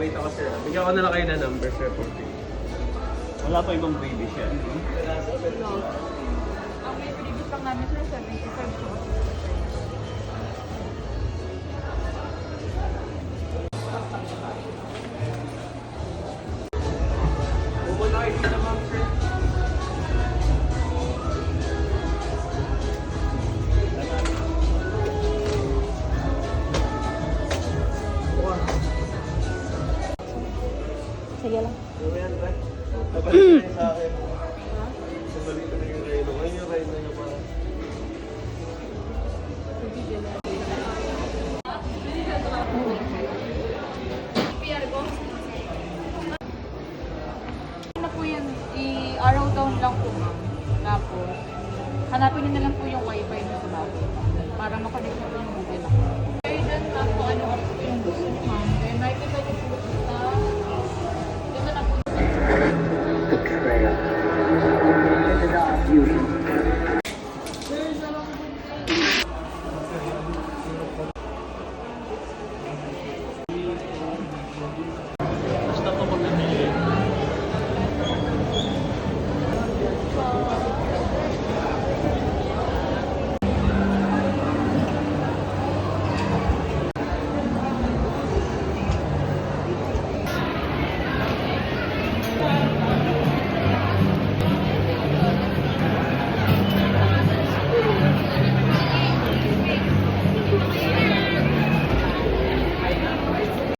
wait ako sir. Bigyan ko na lang kayo na number sir for free. Wala pa ibang baby siya. Ang may previous lang namin sir, 75 po. Pupunta kayo dito ma'am sir. Sige lang. Ano yan, Brad? Nabalik na yun sa akin. Nabalik na yung ride. Ngayon yung ride na yun para. PR ko. Ano po yan? I-arrow down lang po ma'am. Tapos, hanapin niyo na lang po yung wifi niyo sa bago. Para makonect